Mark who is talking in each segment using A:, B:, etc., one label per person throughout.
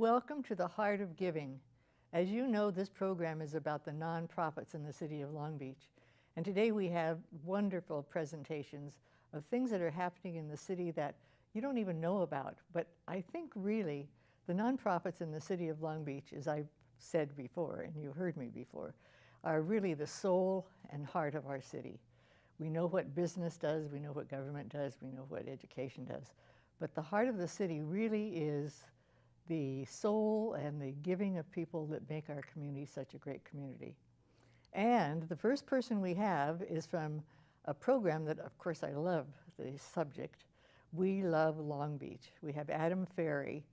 A: welcome to the Heart of Giving. As you know, this program is about the nonprofits in the city of Long Beach. And today we have wonderful presentations of things that are happening in the city that you don't even know about. But I think really the nonprofits in the city of Long Beach, as I've said before, and you heard me before, are really the soul and heart of our city. We know what business does, we know what government does, we know what education does. But the heart of the city really is the soul and the giving of people that make our community such a great community. And the first person we have is from a program that, of course, I love the subject, We Love Long Beach. We have Adam Ferry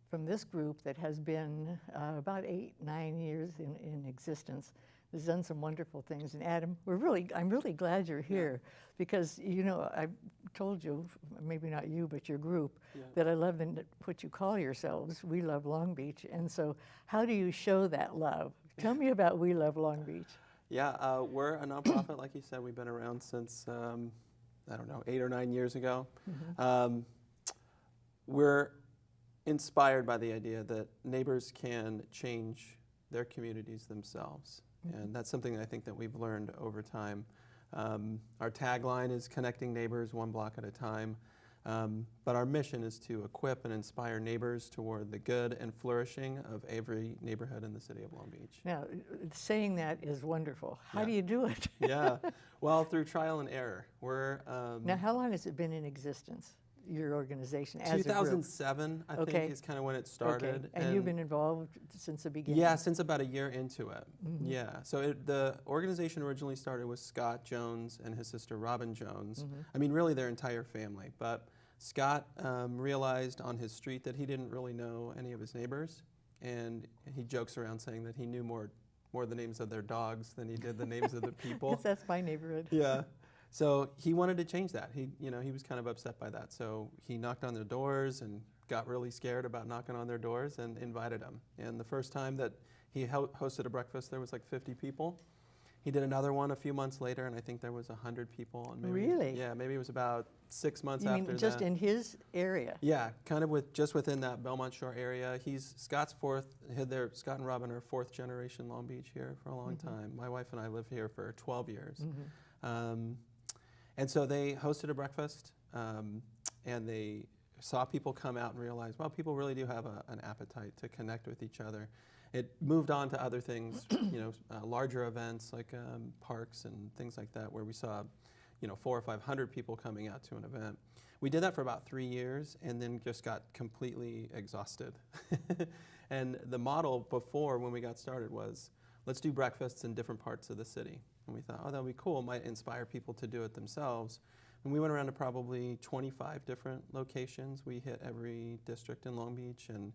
A: from this group that has been about 8-9 years in existence. Has done some wonderful things. And Adam, I'm really glad you're here because, you know, I told you, maybe not you, but your group, that I love what you call yourselves, We Love Long Beach. And so how do you show that love? Tell me about We Love Long Beach.
B: Yeah, we're a nonprofit, like you said. We've been around since, I don't know, 8 or 9 years ago. Mm-hmm. We're inspired by the idea that neighbors can change their communities themselves. And that's something I think that we've learned over time. Our tagline is connecting neighbors one block at a time. But our mission is to equip and inspire neighbors toward the good and flourishing of every neighborhood in the city of Long Beach.
A: Now, saying that is wonderful. How do you do it?
B: Well, through trial and error.
A: Now, how long has it been in existence? Your organization as
B: 2007, I think, is kind of when it started.
A: Okay. And you've been involved since the beginning?
B: Yeah, since about a year into it. Mm-hmm. Yeah. So the organization originally started with Scott Jones and his sister Robin Jones. Mm-hmm. I mean, really their entire family. But Scott realized on his street that he didn't really know any of his neighbors. And he jokes around saying that he knew more the names of their dogs than he did the names of the people.
A: Because that's my neighborhood.
B: Yeah. So he wanted to change that. He was kind of upset by that. So he knocked on their doors and got really scared about knocking on their doors and invited them. And the first time that he hosted a breakfast, there was like 50 people. He did another one a few months later, and I think there was 100 people. And maybe,
A: really?
B: Yeah, maybe it was about 6 months after that.
A: You mean just in his area?
B: Yeah, kind of just within that Belmont Shore area. Scott and Robin are fourth generation Long Beach here for a long time. My wife and I live here for 12 years. And so they hosted a breakfast, and they saw people come out and realize, well, people really do have an appetite to connect with each other. It moved on to other things, larger events like parks and things like that, where we saw, 400 or 500 people coming out to an event. We did that for about 3 years, and then just got completely exhausted. And the model before, when we got started, was let's do breakfasts in different parts of the city. And we thought, oh, that would be cool. It might inspire people to do it themselves. And we went around to probably 25 different locations. We hit every district in Long Beach. And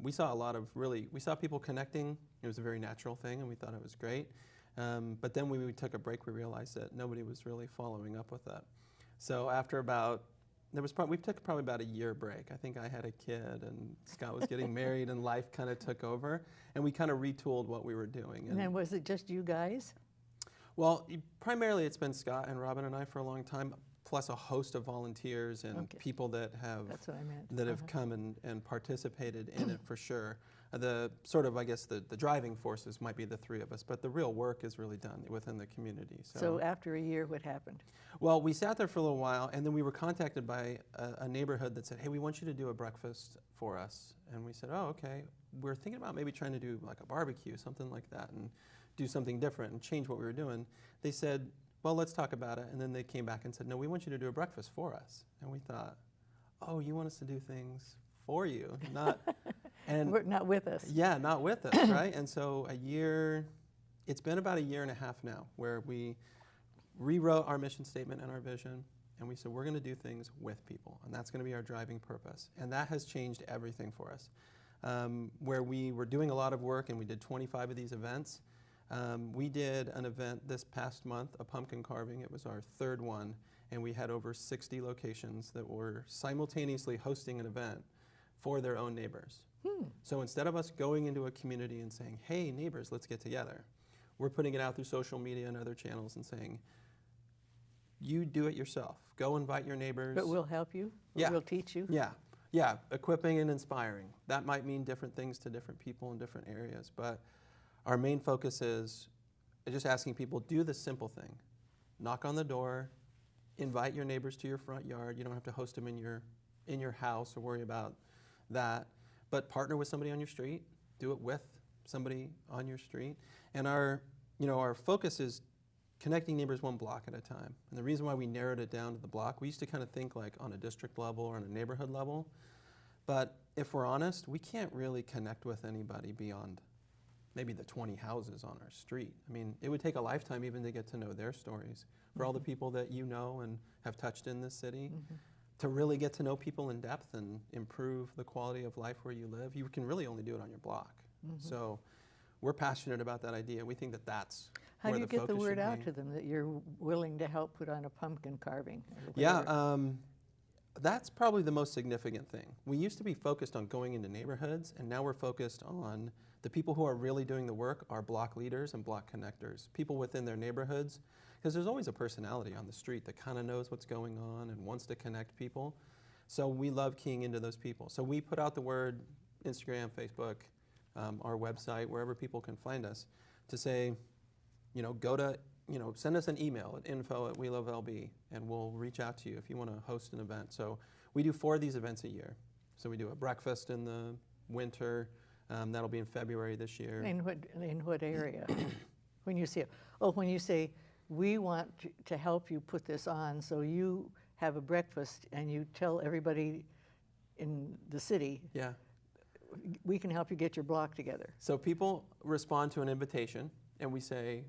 B: we saw we saw people connecting. It was a very natural thing, and we thought it was great. But then when we took a break, we realized that nobody was really following up with that. So after we took probably about a year break. I think I had a kid, and Scott was getting married, and life kind of took over. And we kind of retooled what we were doing.
A: And then was it just you guys?
B: Well, primarily it's been Scott and Robin and I for a long time, plus a host of volunteers and people that have have come and participated in it for sure. The sort of, I guess, the driving forces might be the three of us, but the real work is really done within the community.
A: So after a year, what happened?
B: Well, we sat there for a little while, and then we were contacted by a neighborhood that said, hey, we want you to do a breakfast for us. And we said, oh, okay. We're thinking about maybe trying to do like a barbecue, something like that, and do something different and change what we were doing. They said, well, let's talk about it. And then they came back and said, no, we want you to do a breakfast for us. And we thought, oh, you want us to do things for you, not
A: with us.
B: Yeah, not with us, right? And so it's been about a year and a half now where we rewrote our mission statement and our vision, and we said we're going to do things with people, and that's going to be our driving purpose. And that has changed everything for us. Where we were doing a lot of work, and we did 25 of these events. We did an event this past month, a pumpkin carving. It was our third one, and we had over 60 locations that were simultaneously hosting an event for their own neighbors. So instead of us going into a community and saying, hey, neighbors, let's get together, we're putting it out through social media and other channels and saying, you do it yourself. Go invite your neighbors.
A: But we'll help you?
B: Yeah.
A: We'll teach you?
B: Yeah. Yeah, equipping and inspiring. That might mean different things to different people in different areas, but our main focus is just asking people, do the simple thing. Knock on the door, invite your neighbors to your front yard. You don't have to host them in your house or worry about that, but partner with somebody on your street. Do it with somebody on your street. And our focus is connecting neighbors one block at a time. And the reason why we narrowed it down to the block, we used to kind of think like on a district level or on a neighborhood level. But if we're honest, we can't really connect with anybody beyond maybe the 20 houses on our street. I mean, it would take a lifetime even to get to know their stories. For all the people that you know and have touched in this city, to really get to know people in depth and improve the quality of life where you live, you can really only do it on your block. So we're passionate about that idea. We think that that's
A: How
B: where
A: do you
B: the
A: get the
B: focus
A: word
B: should
A: out
B: be.
A: to them that you're willing to help put on a pumpkin carving? Or
B: Yeah,
A: whatever?
B: that's probably the most significant thing. We used to be focused on going into neighborhoods, and now we're focused on the people who are really doing the work, are block leaders and block connectors, people within their neighborhoods, because there's always a personality on the street that kind of knows what's going on and wants to connect people. So we love keying into those people. So we put out the word, Instagram, Facebook, our website, wherever people can find us, to say, send us an email at info@welovelb, and we'll reach out to you if you want to host an event. So we do 4 of these events a year. So we do a breakfast in the winter. That'll be in February this year.
A: In what area? When you say we want to help you put this on, so you have a breakfast and you tell everybody in the city,
B: Yeah.
A: we can help you get your block together.
B: So people respond to an invitation, and we say,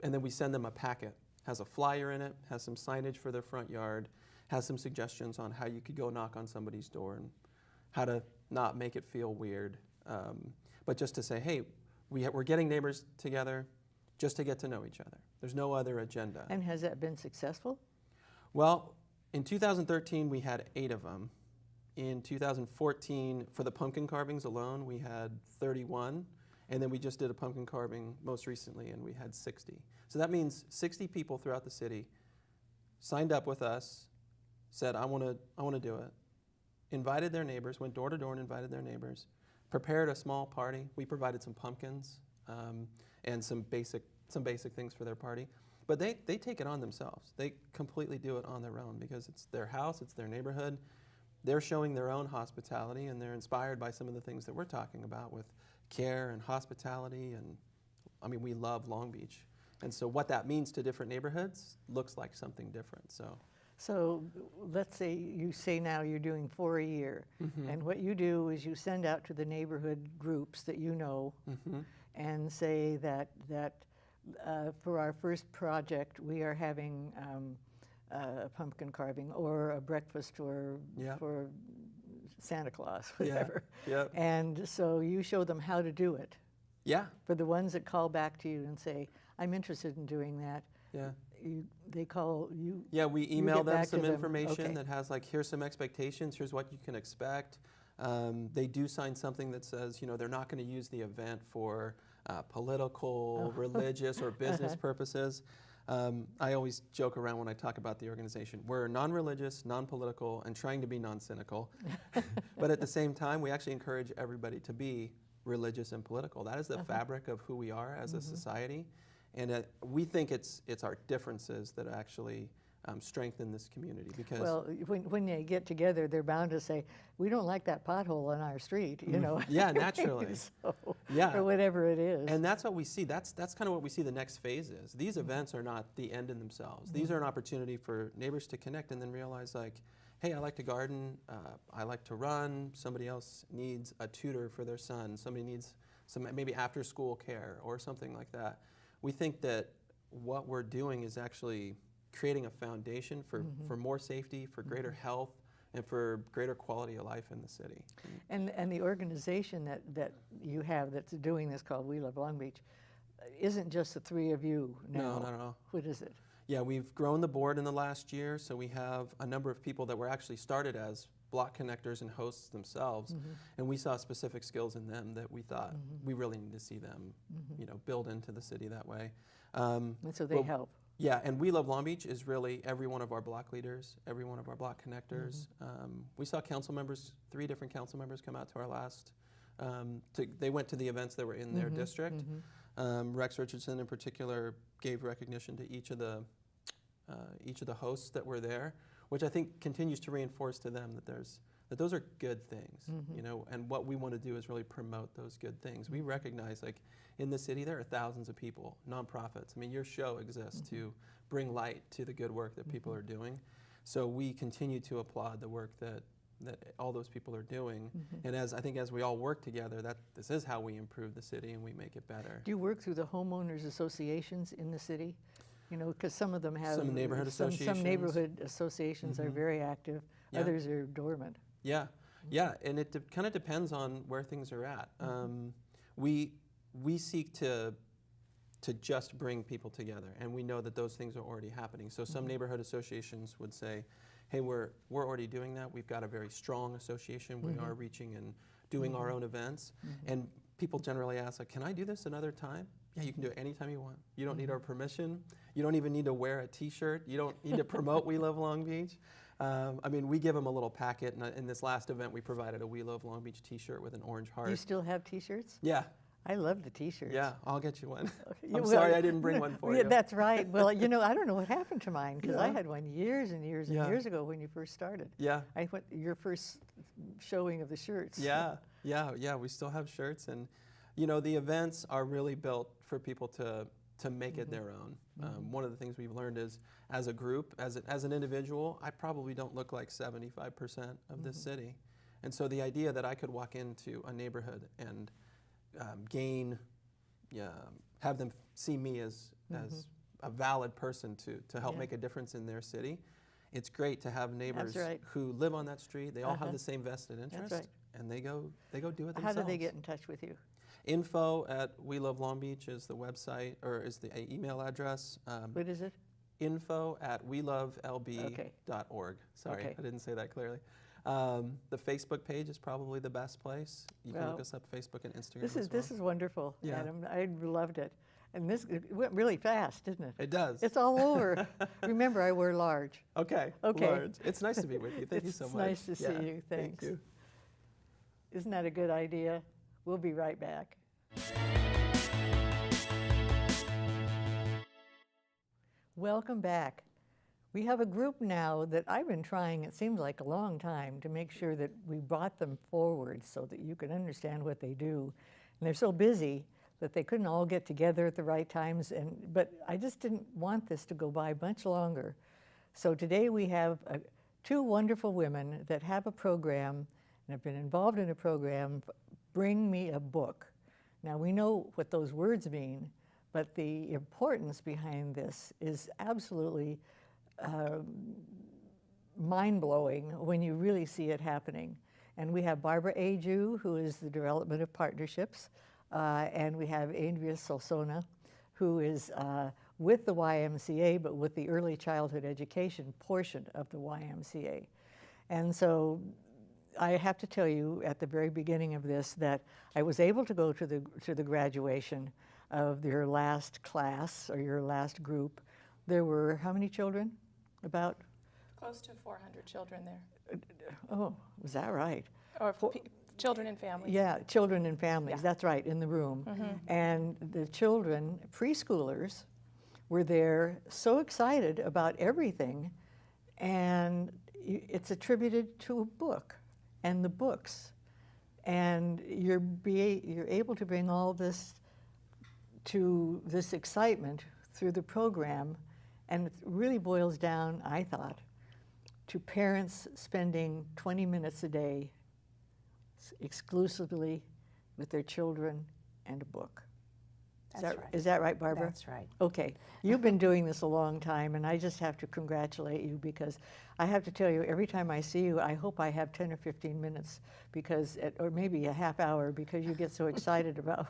B: and then we send them a packet. Has a flyer in it, has some signage for their front yard, has some suggestions on how you could go knock on somebody's door and how to not make it feel weird. But just to say, hey, we're getting neighbors together just to get to know each other. There's no other agenda.
A: And has that been successful?
B: Well, in 2013, we had 8 of them. In 2014, for the pumpkin carvings alone, we had 31. And then we just did a pumpkin carving most recently, and we had 60. So that means 60 people throughout the city signed up with us, said, I want to do it, invited their neighbors, went door to door and invited their neighbors, prepared a small party. We provided some pumpkins and some basic things for their party. But they take it on themselves. They completely do it on their own because it's their house, it's their neighborhood. They're showing their own hospitality, and they're inspired by some of the things that we're talking about with care and hospitality. And I mean, we love Long Beach. And so what that means to different neighborhoods looks like something different.
A: So let's say you say now you're doing 4 a year, and what you do is you send out to the neighborhood groups that you know and say that for our first project we are having a pumpkin carving or a breakfast for Santa Claus, whatever.
B: Yeah.
A: And so you show them how to do it.
B: Yeah.
A: For the ones that call back to you and say, I'm interested in doing that.
B: Yeah.
A: They call you.
B: Yeah, we email
A: get
B: them
A: back to
B: some
A: them.
B: information
A: Okay.
B: that has like, here's some expectations, here's what you can expect. They do sign something that says, they're not going to use the event for political, religious, or business purposes. I always joke around when I talk about the organization. We're non-religious, non-political, and trying to be non-cynical. But at the same time, we actually encourage everybody to be religious and political. That is the fabric of who we are as a society. And we think it's our differences that actually strengthen this community. Because
A: Well, when they get together, they're bound to say, we don't like that pothole on our street,
B: Yeah, naturally.
A: Or whatever it is.
B: And that's what we see. That's kind of what we see the next phase is. These events are not the end in themselves. These are an opportunity for neighbors to connect and then realize like, hey, I like to garden, I like to run, somebody else needs a tutor for their son, somebody needs some maybe after school care or something like that. We think that what we're doing is actually creating a foundation for more safety, for greater health, and for greater quality of life in the city.
A: And the organization that you have that's doing this, called We Love Long Beach, isn't just the 3 of you now.
B: No.
A: What is it?
B: Yeah, we've grown the board in the last year, so we have a number of people that were actually started as block connectors and hosts themselves, and we saw specific skills in them that we thought we really need to see them, build into the city that way.
A: And so they help.
B: Yeah, and We Love Long Beach is really every one of our block leaders, every one of our block connectors. We saw council members, 3 different council members come out to our last, they went to the events that were in their district. Rex Richardson in particular gave recognition to each of the hosts that were there, which I think continues to reinforce to them that those are good things, you know, and what we want to do is really promote those good things. We recognize, like, in the city there are thousands of people, nonprofits. I mean, your show exists to bring light to the good work that people are doing. So we continue to applaud the work that all those people are doing. And as we all work together, this is how we improve the city and we make it better.
A: Do you work through the homeowners associations in the city? You know, because some of them have
B: Some neighborhood associations.
A: Some neighborhood associations are very active.
B: Yeah.
A: Others are dormant.
B: Yeah, yeah, and it kind of depends on where things are at. We seek to just bring people together, and we know that those things are already happening. So some neighborhood associations would say, hey, we're already doing that. We've got a very strong association. We are reaching and doing our own events. And people generally ask, like, can I do this another time? Yeah, you can do it anytime you want. You don't need our permission. You don't even need to wear a T-shirt. You don't need to promote We Love Long Beach. I mean, we give them a little packet, and in this last event, we provided a We Love Long Beach T-shirt with an orange heart.
A: You still have T-shirts?
B: Yeah.
A: I love the T-shirts.
B: Yeah, I'll get you one.
A: Yeah,
B: I'm sorry I didn't bring one for you.
A: That's right. Well, you know, I don't know what happened to mine, because I
B: Yeah.
A: had one years and years and years ago when you first started.
B: Yeah.
A: I went your first showing of the shirts.
B: Yeah, we still have shirts, and you know, the events are really built for people to make it their own. One of the things we've learned is, as a group, as an individual, I probably don't look like 75% of this city. And so the idea that I could walk into a neighborhood and have them see me as a valid person to help make a difference in their city. It's great to have neighbors who live on that street. They all have the same vested interest, and they go do it themselves.
A: How do they get in touch with you?
B: Info at We Love Long Beach is the website, or is the email address.
A: What is it?
B: Info at welovelb.org. Sorry, I didn't say that clearly. The Facebook page is probably the best place. You can look us up Facebook and Instagram as well.
A: This is wonderful,
B: Yeah.
A: Adam. I loved it. And it went really fast, didn't it?
B: It does.
A: It's all over. Remember, I wear large.
B: Okay. Large. It's nice to be with you. Thank you so much.
A: It's nice to see you. Thanks.
B: Thank you.
A: Isn't that a good idea? We'll be right back. Welcome back. We have a group now that I've been trying, it seems like a long time, to make sure that we brought them forward so that you can understand what they do. And they're so busy that they couldn't all get together at the right times, but I just didn't want this to go by much longer. So today we have 2 wonderful women that have a program and have been involved in a program, Bring Me a Book. Now we know what those words mean, but the importance behind this is absolutely mind-blowing when you really see it happening. And we have Barbara Aju, who is the Development of Partnerships, and we have Andrea Solsona, who is with the YMCA, but with the early childhood education portion of the YMCA. And so I have to tell you at the very beginning of this that I was able to go to the graduation of your last class or your last group. There were how many children? About?
C: Close to 400 children there.
A: Oh, was that right?
C: Or children and families.
A: Yeah, children and families,
C: Yeah.
A: that's right, in the room. And the children, preschoolers, were there so excited about everything, and it's attributed to a book and the books. And you're able to bring all this to this excitement through the program, and it really boils down, I thought, to parents spending 20 minutes a day exclusively with their children and a book.
D: That's right.
A: Is that right, Barbara?
D: That's right.
A: Okay. You've been doing this a long time, and I just have to congratulate you, because I have to tell you, every time I see you, I hope I have 10 or 15 minutes, or maybe a half hour, because you get so excited about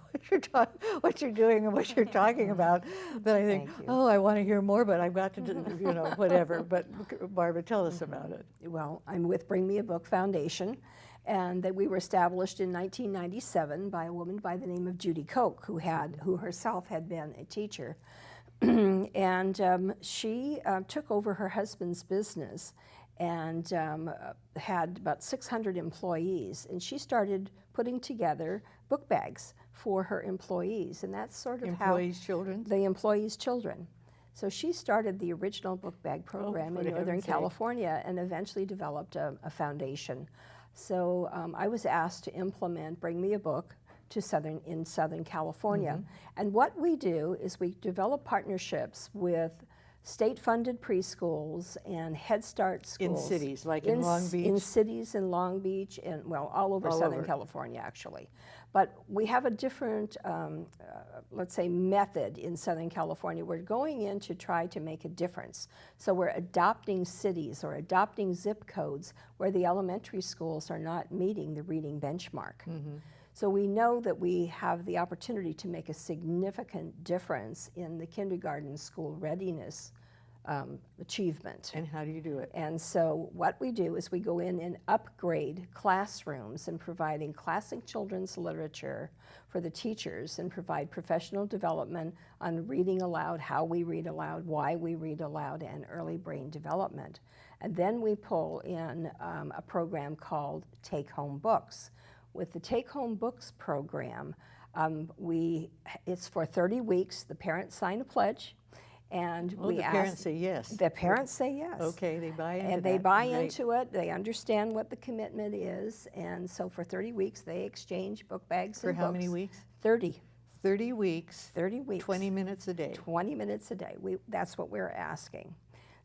A: what you're doing and what you're talking about, that I think,
D: Thank you.
A: oh, I want to hear more, but I've got to do, whatever. But Barbara, tell us about it.
D: Well, I'm with Bring Me a Book Foundation, and that we were established in 1997 by a woman by the name of Judy Koch, who herself had been a teacher. And she took over her husband's business and had about 600 employees. And she started putting together book bags for her employees. And that's sort of
A: Employees' children?
D: the employees' children. So she started the original book bag program
A: for
D: in Northern
A: heaven's sake.
D: California and eventually developed a foundation. So I was asked to implement Bring Me a Book to Southern California. And what we do is we develop partnerships with state-funded preschools and Head Start schools.
A: In cities, like in Long Beach?
D: In cities in Long Beach and, well, all over
A: All
D: Southern
A: over.
D: California, actually. But we have a different, let's say, method in Southern California. We're going in to try to make a difference. So we're adopting cities or adopting zip codes where the elementary schools are not meeting the reading benchmark. So we know that we have the opportunity to make a significant difference in the kindergarten school readiness achievement.
A: And how do you do it?
D: And so what we do is we go in and upgrade classrooms and providing classic children's literature for the teachers and provide professional development on reading aloud, how we read aloud, why we read aloud, and early brain development. And then we pull in a program called Take Home Books. With the Take Home Books program, it's for 30 weeks. The parents sign a pledge, and
A: Well,
D: we
A: the
D: ask.
A: parents say yes.
D: The parents say yes.
A: Okay, they buy into
D: And they
A: that.
D: buy
A: Great.
D: into it. They understand what the commitment is, and so for 30 weeks they exchange book bags
A: For
D: and
A: how
D: books.
A: many weeks?
D: 30.
A: 30 weeks,
D: 30 weeks.
A: 20 minutes a day.
D: 20 minutes a day. That's what we're asking.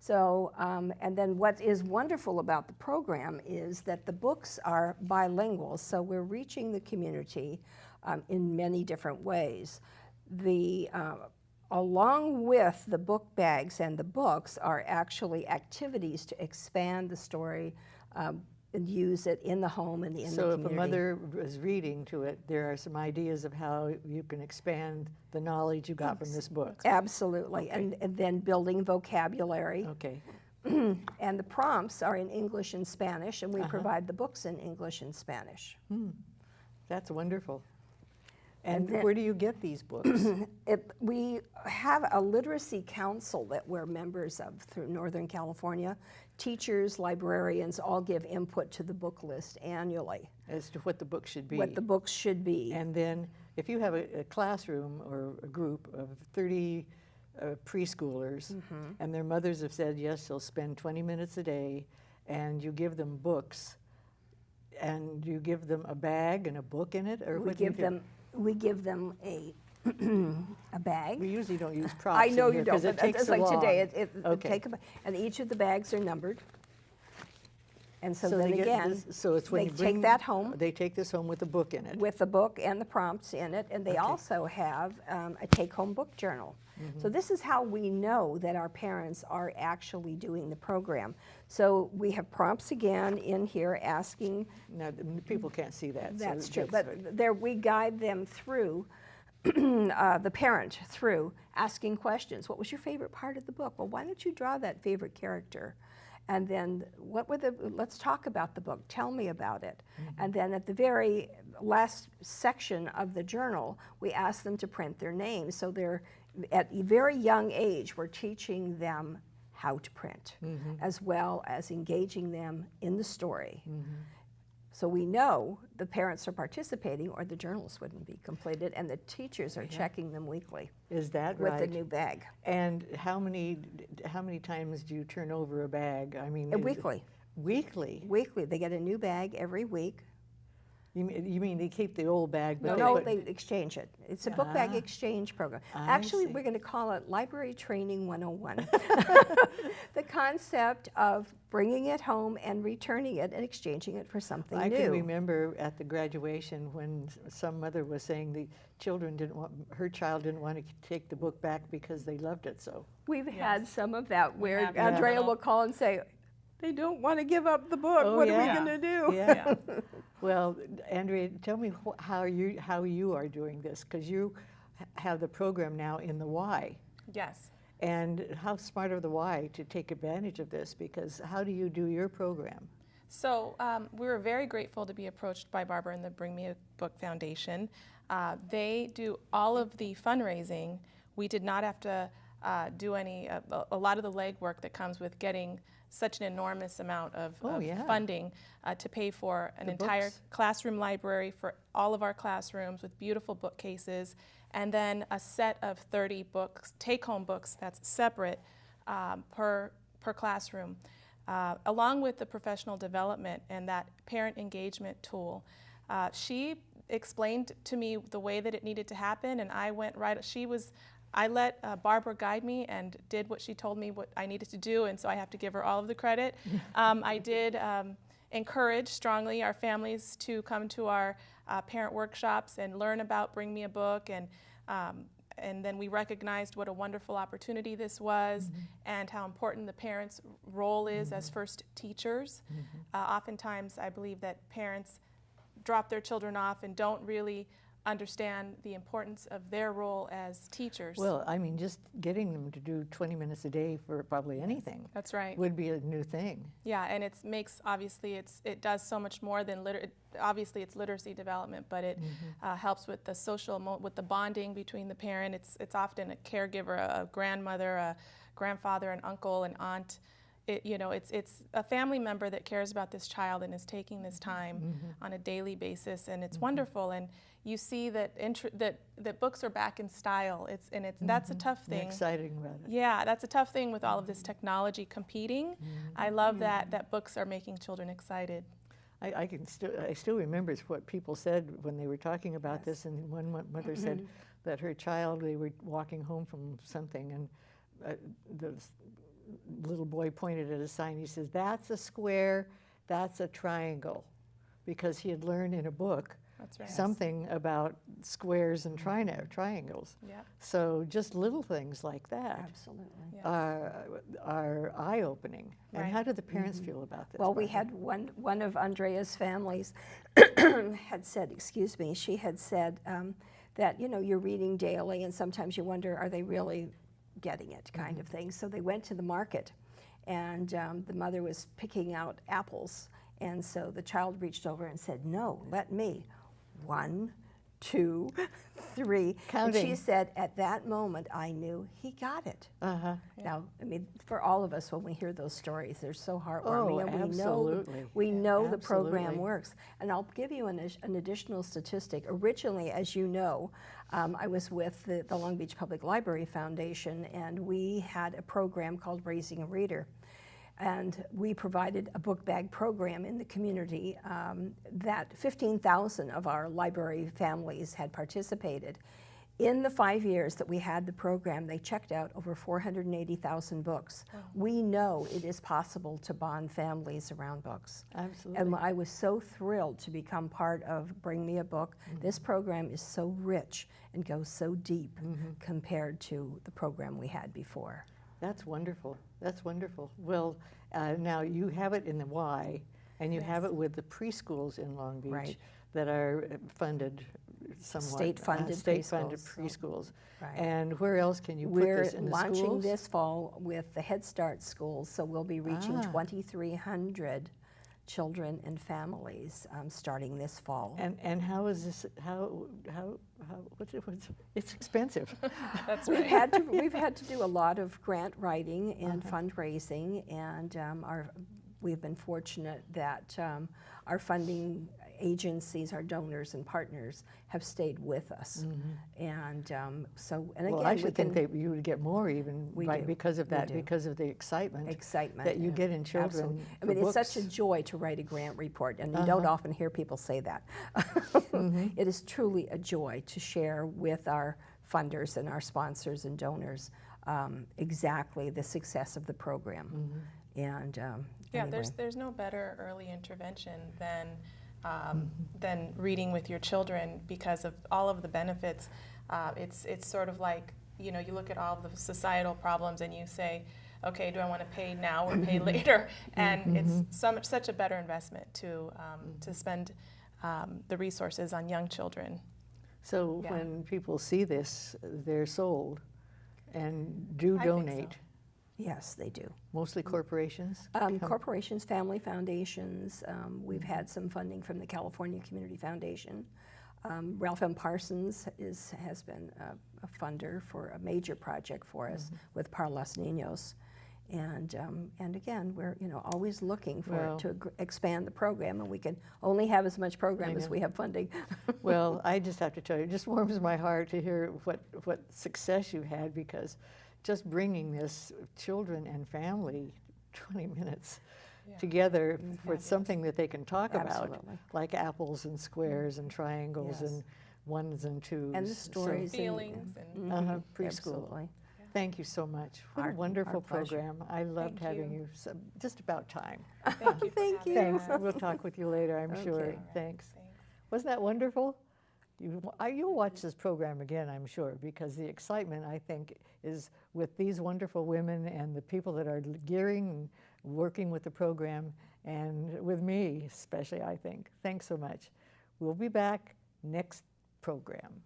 D: So, and then what is wonderful about the program is that the books are bilingual, so we're reaching the community in many different ways. Along with the book bags and the books are actually activities to expand the story and use it in the home and in the
A: So if
D: community.
A: a mother was reading to it, there are some ideas of how you can expand the knowledge you got from this book.
D: Absolutely, and then building vocabulary.
A: Okay.
D: And the prompts are in English and Spanish, and we provide the books in English and Spanish.
A: That's wonderful. And
D: then-
A: where do you get these books?
D: We have a literacy council that we're members of through Northern California. Teachers, librarians all give input to the book list annually,
A: As to what the book should be.
D: what the books should be.
A: And then if you have a classroom or a group of 30 preschoolers and their mothers have said, yes, they'll spend 20 minutes a day, and you give them books, and you give them a bag and a book in it, or
D: We
A: what do you
D: give
A: do?
D: them a a bag.
A: We usually don't use props
D: I know
A: in
D: you
A: here
D: don't,
A: 'cause it
D: but
A: takes
D: it's
A: so
D: like
A: long.
D: today,
A: Okay.
D: and each of the bags are numbered. And so
A: So
D: then
A: they get
D: again,
A: this- so it's when
D: they
A: you bring
D: take that home
A: They take this home with a book in it.
D: with the book and the prompts in it, and they
A: Okay.
D: also have a take-home book journal.
A: Mm-hmm.
D: So this is how we know that our parents are actually doing the program. So we have prompts again in here asking.
A: Now, people can't see that. so
D: That's true,
A: that's-
D: but there we guide them through, the parent through asking questions. What was your favorite part of the book? Well, why don't you draw that favorite character? And then let's talk about the book. Tell me about it. And then at the very last section of the journal, we ask them to print their names. So they're, at a very young age, we're teaching them how to print, as well as engaging them in the story. So we know the parents are participating or the journals wouldn't be completed, and the teachers are checking them weekly
A: Is that
D: with
A: right?
D: the new bag.
A: And how many times do you turn over a bag? I mean, is it-
D: Weekly.
A: Weekly?
D: Weekly. They get a new bag every week.
A: You mean they keep the old bag, but
D: No,
A: put-
D: they exchange it. It's a book bag
A: Ah,
D: exchange program.
A: I
D: Actually,
A: see.
D: we're going to call it Library Training 101. The concept of bringing it home and returning it and exchanging it for something
A: I
D: new.
A: can remember at the graduation when some mother was saying her child didn't want to take the book back because they loved it so.
D: We've had some of that where
C: have
D: Andrea
C: that.
D: will call and say, they don't want to give up the book.
A: Oh,
D: what are
A: yeah.
D: we going to do?
A: Yeah. Well, Andrea, tell me how you are doing this, because you have the program now in the Y.
C: Yes.
A: And how smart of the Y to take advantage of this, because how do you do your program?
C: So we were very grateful to be approached by Barbara and the Bring Me a Book Foundation. They do all of the fundraising. We did not have to do a lot of the legwork that comes with getting such an enormous amount of
A: Yeah.
C: funding to pay for an
A: The
C: entire
A: books.
C: classroom library for all of our classrooms with beautiful bookcases, and then a set of 30 books, take-home books that's separate per classroom, along with the professional development and that parent engagement tool. She explained to me the way that it needed to happen, and I went right. I let Barbara guide me and did what she told me what I needed to do, and so I have to give her all of the credit. I did encourage strongly our families to come to our parent workshops and learn about Bring Me a Book, and then we recognized what a wonderful opportunity this was and how important the parents' role is as first teachers. Oftentimes, I believe that parents drop their children off and don't really understand the importance of their role as teachers.
A: Well, I mean, just getting them to do 20 minutes a day for probably anything
C: That's right.
A: would be a new thing.
C: Yeah, and it makes, obviously, it does so much more than obviously it's literacy development, but it helps with the with the bonding between the parent. It's often a caregiver, a grandmother, a grandfather, an uncle, an aunt. It's a family member that cares about this child and is taking this time on a daily basis, and it's wonderful. And you see that that books are back in style. That's a tough thing.
A: Exciting about it.
C: Yeah, that's a tough thing with all of this technology competing. I love that books are making children excited.
A: I still remember what people said when they were talking about this, and one mother said that her child, they were walking home from something, and the little boy pointed at a sign. He says, "That's a square, that's a triangle," because he had learned in a book
C: That's right.
A: something about squares and triangles.
C: Yeah.
A: So just little things like that
D: Absolutely.
C: Yes.
A: are eye-opening. And
C: Right.
A: how do the parents feel about this?
D: Well, we
A: Barbara?
D: had one of Andrea's families had said, she had said that, you're reading daily and sometimes you wonder, are they really getting it kind of thing. So they went to the market and the mother was picking out apples. And so the child reached over and said, "No, let me. 1, 2, 3. And she
A: Counting.
D: said, at that moment, I knew he got it.
A: Uh-huh.
D: Now, I mean, for all of us, when we hear those stories, they're so heartwarming,
A: Oh,
D: and
A: absolutely.
D: we know the program
A: Absolutely.
D: works. And I'll give you an additional statistic. Originally, as you know, I was with the Long Beach Public Library Foundation, and we had a program called Raising a Reader. And we provided a book bag program in the community that 15,000 of our library families had participated. In the 5 years that we had the program, they checked out over 480,000 books.
C: Wow.
D: We know it is possible to bond families around books.
A: Absolutely.
D: And I was so thrilled to become part of Bring Me a Book. This program is so rich and goes so deep compared to the program we had before.
A: That's wonderful. That's wonderful. Well, now you have it in the Y, and you have
C: Yes.
A: it with the preschools in Long Beach
D: Right.
A: that are funded somewhat.
D: State-funded
A: State-funded
D: preschools.
A: preschools.
D: Right.
A: And where else can you put
D: We're
A: this in the
D: launching
A: schools?
D: this fall with the Head Start schools, so we'll be reaching 2,300 children and families starting this fall.
A: And how is this? It's expensive.
C: That's
D: We've
C: right.
D: had to do a lot of grant writing and fundraising, and we've been fortunate that our funding agencies, our donors and partners, have stayed with us. And so, and again,
A: Well, I
D: we
A: should
D: can
A: think that you would get more even
D: We do.
A: because of
D: We
A: that,
D: do.
A: because of the excitement
D: excitement
A: that you get in children.
D: Absolutely. I
A: for
D: mean, it's such a
A: books.
D: joy to write a grant report, and you don't often hear people say that. It is truly a joy to share with our funders and our sponsors and donors exactly the success of the program. And
C: Yeah,
D: anyway.
C: there's no better early intervention than reading with your children because of all of the benefits. It's sort of like, you look at all of the societal problems and you say, okay, do I want to pay now or pay later? And it's such a better investment to spend the resources on young children.
A: So
C: Yeah.
A: when people see this, they're sold and do
C: I think so.
A: donate.
D: Yes, they do.
A: Mostly corporations?
D: Corporations, family foundations. We've had some funding from the California Community Foundation. Ralph M. Parsons has been a funder for a major project for us with Para Los Niños. And again, we're always looking for
A: Well-
D: to expand the program, and we can only have as much program as
A: know.
D: we have funding.
A: Well, I just have to tell you, it just warms my heart to hear what success you had, because just bringing this children and family 20 minutes
C: Yeah.
A: together for
C: Fabulous.
A: something that they can talk about,
D: Absolutely.
A: like apples and squares and triangles
D: Yes.
A: and ones and twos.
D: And the
A: So,
D: stories.
C: Feelings and
A: preschool.
D: Absolutely.
A: Thank you so much. What
D: Our
A: a wonderful
D: pleasure.
A: program. I loved
C: Thank
A: having
C: you.
A: you. So, just about time.
C: thank you. for
D: Thank
C: having
D: you.
A: Thanks.
C: us.
A: We'll talk with you later, I'm sure.
D: Okay.
A: Thanks.
C: Thanks.
A: Wasn't that wonderful? You'll watch this program again, I'm sure, because the excitement, I think, is with these wonderful women and the people that are gearing and working with the program, and with me especially, I think. Thanks so much. We'll be back next program.